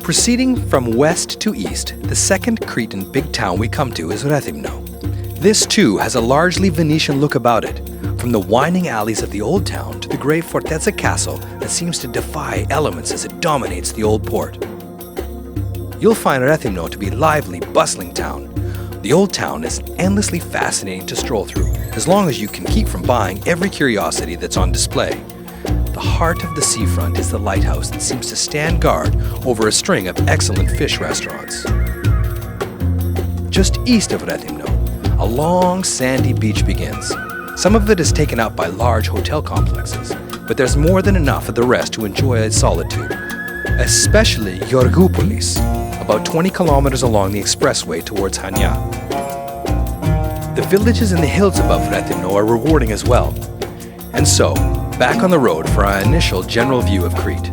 Proceeding from west to east, the second Cretan big town we come to is Rethymno. This too has a largely Venetian look about it, from the winding alleys of the old town to the grey Fortezza Castle that seems to defy elements as it dominates the old port. You'll find Rethymno to be a lively, bustling town. The old town is endlessly fascinating to stroll through, as long as you can keep from buying every curiosity that's on display. The heart of the seafront is the lighthouse that seems to stand guard over a string of excellent fish restaurants. Just east of Rethymno, a long sandy beach begins. Some of it is taken up by large hotel complexes, but there's more than enough of the rest to enjoy its solitude, especially Yorgoupolis, about 20 kilometers along the expressway towards Hania. The villages in the hills above Rethymno are rewarding as well. And so, back on the road for our initial general view of Crete.